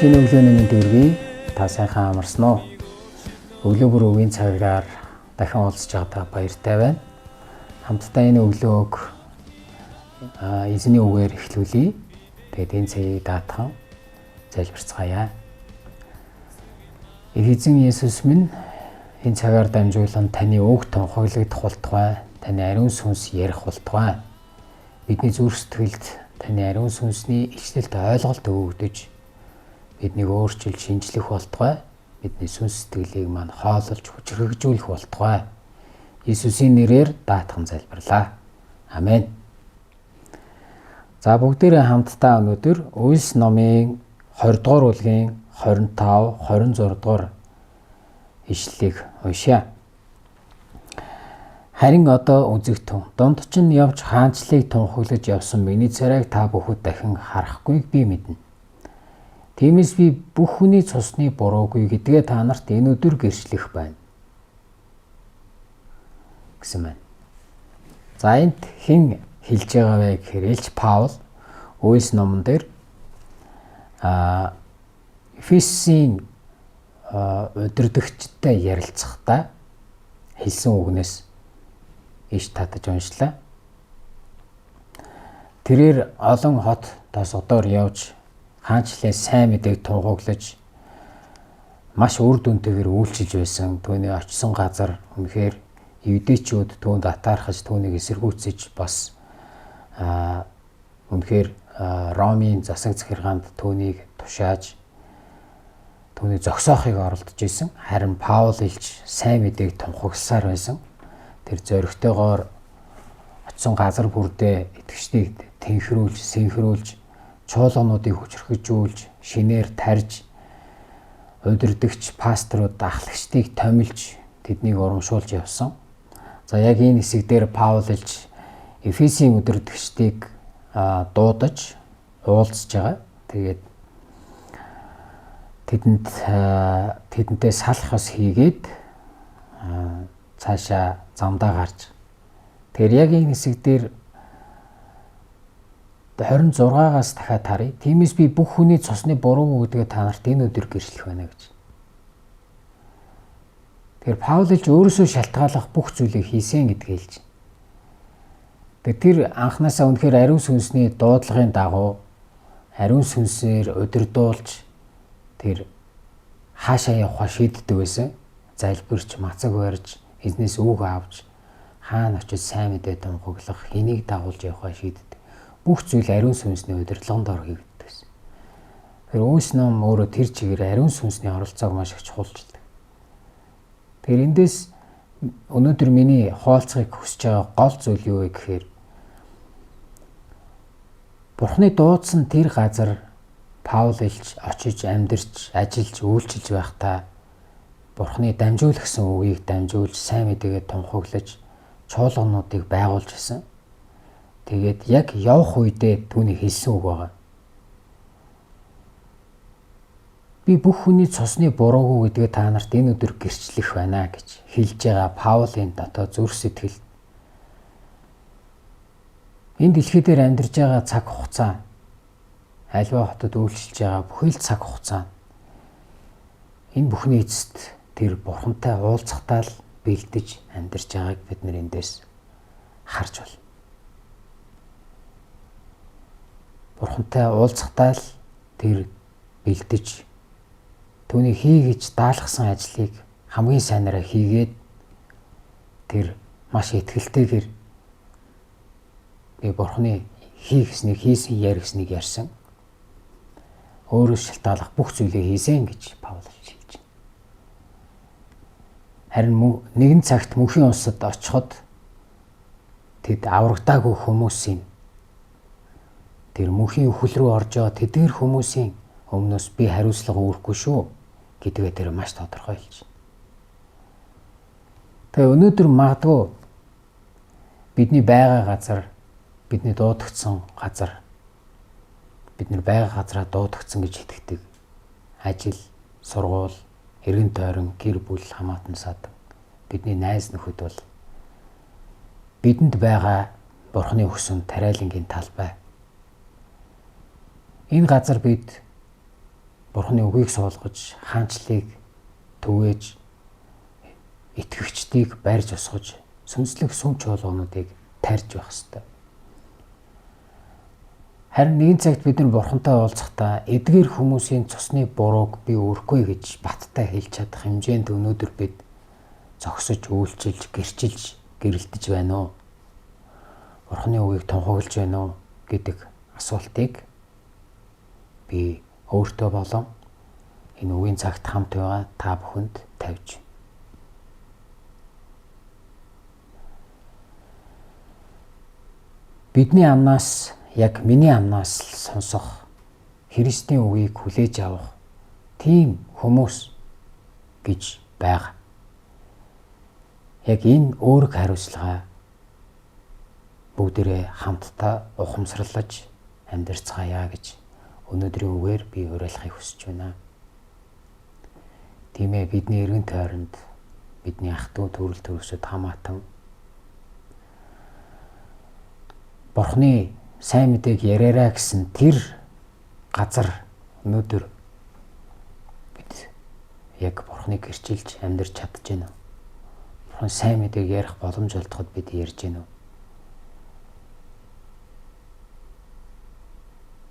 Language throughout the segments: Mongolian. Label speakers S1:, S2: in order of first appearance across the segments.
S1: Шинэ өглөөний мэнд хүргэе. Та сайхан амарсан уу? Өглөө бүр үгийн цагаар дахин уулзж байгаадаа баяртай байна. Хамтдаа энэ өглөөг эзний үгээр эхлүүлье. Тэгээд энэ цагийг даатхан залбирцгаая. Их эзэн Есүс минь энэ цагаар дамжуулан таны үг тунхаглагдах болтугай, таны ариун сүнс ярих болтугай. Бидний зүрх сэтгэлд таны ариун сүнсний илчлэлт ойлголт өгөгдөж биднийг өөрчилж шинжлэх болтугай. Бидний сүнс сэтгэлийг мань хоололж хүчрхэгжүүлэх болтугай. Иесусийн нэрээр даатхан залбирлаа. Амен. За бүгдээрээ хамтдаа өнөөдөр Үлс номын 20 дугаар бүлгийн 25, 26 дугаар ишлэлийг уншъя. Харин одоо үзэгтэн донд чинь явж хаанчлыг тунхаглаж явсан миний царайг та бүхэд дахин харахгүйг би мэднэ. Тиймээс би бүх хүний цусны буруугүй гэдгээ та нарт энэ өдөр гэрчлэх байна. Гэсэн байна. За энд хэн хэлж байгаа вэ гэхээр Илч Паул Үлс номон дээр Эфесийн удирдагчтай ярилцахдаа хэлсэн үгнээс иш татаж уншлаа. Тэрээр олон хот тосгодоор явж хаанчлаа сайн мэдээг тунхаглаж маш үр дүнтэйгээр үйлчилж байсан. Түүний очисон газар үнэхээр евдээчүүд түүнд атаархаж түүнийг эсэргүүцэж бас үнэхээр Ромын засаг захиргаанд түүнийг тушааж түүний зогсоохыг оролдож исэн. Харин Паул илч сайн мэдээг тунхагласаар байсан. Тэр зоригтойгоор очисон газар бүрдээ итгэгчдийг тэнхрүүлж, сэнхрүүлж, чуулгануудыг хүчрхэгжүүлж, шинээр тарж, удирдагч пасторууд, ахлагчдыг томилж, тэднийг урамшуулж явсан. За яг энэ хэсэг дээр Паул илч Эфесийн удирдагчдыг дуудаж уулзж байгаа. Тэгээд тэдэнтэй салах ус хийгээд цаашаа замдаа гарч. Тэгэхээр яг энэ хэсэг дээр 26-аас дахиад харъя. Тиймээс би бүх хүний цусны буруу гэдгээ та нарт энэ өдөр гэрчлэх байна гэж. Тэгэхээр Паул илч өөрөөсөө шалтгааллах бүх зүйлийг хийсэн гэдгийг хэлж байна. Тэр анхнаасаа үнэхээр ариун сүнсний дуудлагын дагуу ариун сүнсээр удирдуулж тэр хаашаа явахаа шийддэг байсан. Залбирч, мацаг барьж, эзнээс үг авч хаана очиж сайн мэдээ тунхаглах, хэнийг дагуулж явахаа шийддэг. Бүх зүйл ариун сүнсний удирдлагын дор хийгддэг байсан. Тэр Үлс ном өөрөө тэр чигээр ариун сүнсний оролцоог маш их чухалчилдаг. Тэгэхээр эндээс өнөөдөр миний хуваалцахыг хүсэж байгаа гол зүйл юу вэ гэхээр Бурхны дуудсан тэр газар Паул илч очиж амьдарч, ажиллаж, үйлчилж байхдаа Бурхны дамжуулсан үгийг дамжуулж, сайн мэдээгээ тунхаглаж, чуулгануудыг байгуулж исэн. Тэгээд яг явах үедээ түүний хэлсэн үг байгаа. Би бүх хүний цусны буруугүй гэдгээ та нарт энэ өдөр гэрчлэх байна гэж хэлж байгаа Паулын дотоод зүрх сэтгэл. Энэ дэлхий дээр амьдарч байгаа цаг хугацаа, альва хотод үйлчилж байгаа бүхэл цаг хугацаа энэ бүхний эцэст тэр Бурхантай уулзахтаа л бэлдэж амьдарч байгааг бид нэр эндээс харж байна. Бурхантай уулзахтаа л тэр бэлдэж түүний хийгэж даалгасан ажлыг хамгийн сайнараа хийгээд тэр маш итгэлтэйгээр би Бурханы хийхснийг хийсэн, ярихсныг ярьсан. Өөрөөс шалтгааллах бүх зүйлийг хийсэн гэж Паул хэлж байна. Харин нэгэн цагт мөнхийн улсад очиход тэд аврагдаагүй хүмүүсийн тэр мөнхийн өхөл рүү орж байгаа тэдгээр хүмүүсийн өмнөөс би хариуцлага үүрэхгүй шүү гэдгээ тэр маш тодорхой хэлж байна. Тэгээ өнөөдөр магадгүй бидний байгаа газар, бидний дуудагдсан газар, бидний байгаа газараа дуудагдсан гэж итгэдэг. Ажил, сургууль, эргэн тойрон, гэр бүл, хамаатан садан бидний найз нөхөд бол бидэнд байгаа Бурхны өгсөн тариалангийн талбай. Энэ газар бид Бурхны үгийг суулгаж, хаанчлыг түгээж, итгэгчдийг барьж усгаж, сүнслэг сүм чуулгануудыг тарьж байх ёстой. Харин нэгэн цагт бид нар Бурхантай уулзахдаа эдгээр хүмүүсийн цусны бурууг би өрөхгүй гэж баттай хэлж чадах хэмжээнд өнөөдөр бид зогсож, үйлчилж, гэрчилж, гэрэлтэж байна уу? Бурхны үгийг тунхаглаж байна уу гэдэг асуултыг би өөртөө болон энэ үгийн цагт хамт байгаа та бүхэнд тавьж. Бидний амнаас, яг миний амнаас сонсох, Христийн үгийг хүлээж авах тийм хүмүүс гэж байгаа. Яг энэ өөрөг хариуцлага бүгдээрээ хамтдаа ухамсарлаж амьдарцгаая гэж өнөөдрийн үгээр би уриалахыг хүсэж байна. Тийм ээ, бидний эргэн тойронд бидний ах トゥ төрөл төрөсөд хамаатан Бурхны сайн мэдээг яриараа гэсэн тэр газар өнөөдөр бид яг Бурхныг гэрчилж амьдарч чадж байна. Бурхан сайн мэдээг ярих боломж олдоход бид ярьж байна.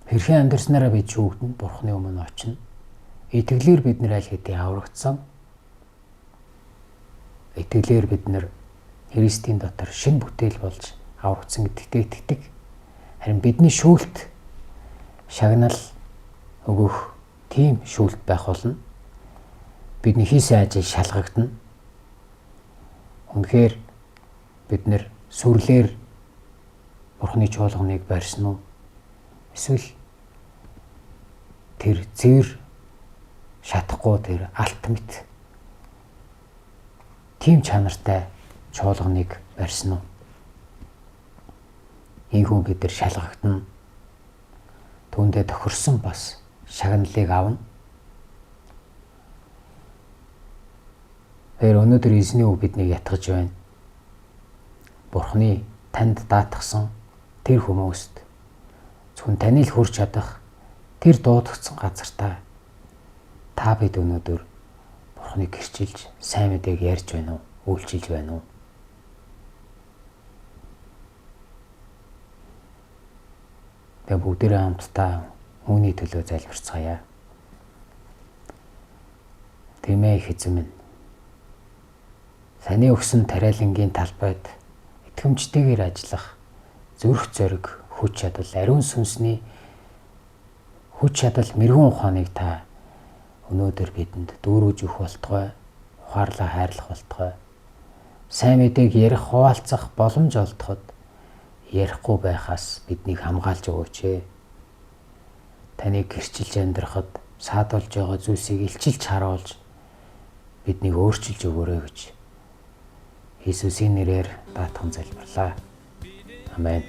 S1: Хэрхэн амьдарснараа бид шүүгдэн Бурхны өмнө очино. Итгэлээр бид нэр аль хэдийн аврагдсан. Итгэлээр бид нэр Христийн дотор шинэ бүтээл болж аврагдсан гэдэгт итгэдэг. Харин бидний шүүлт шагнал өгөх тийм шүүлт байх болно. Бидний хийсэн ажил шалгагдана. Үнэхээр бид нэр сүрлээр Бурхны чуулганыг барьсан уу? Эсвэл тэр зэр шатахгүй тэр алтмит тийм чанартай чуулганыг барьсан уу? Ийхүү бид нар шалгагдана. Түүндээ тохирсон бас шагналыг авна. Өнөөдөр эзний үг биднийг ятгах байна. Бурхны танд даатгсан тэр хүмүүст зөвхөн таны л хүрч чадах тэр дуудагдсан газартаа та бид өнөөдөр Бурхныг гэрчилж сайн мэдээг ярьж байна уу? Үйлчилж байна уу? Тэгээ бүгдээрээ хамтдаа үүний төлөө залбирцгаая. Тийм ээ их эзэн минь. Таны өгсөн тариалангийн талбайд итгэмжтэйгээр ажиллах зүрх зориг, хүч чадал, ариун сүнсний хүч чадал, мэрэгэн ухааныг та өнөөдөр бидэнд дүүргэж өгөх болтугай, ухаарлаа хайрлах болтугай. Сайн мэдээг ярих, хуваалцах боломж олдоход ярихгүй байхаас биднийг хамгаалж өгөөч ээ. Таныг гэрчилж амьдрахад саадуулж байгаа зүйлсийг илчилж харуулж биднийг өөрчилж өгөөрэй гэж Иесусийн нэрээр даатхан залбирлаа. Амен.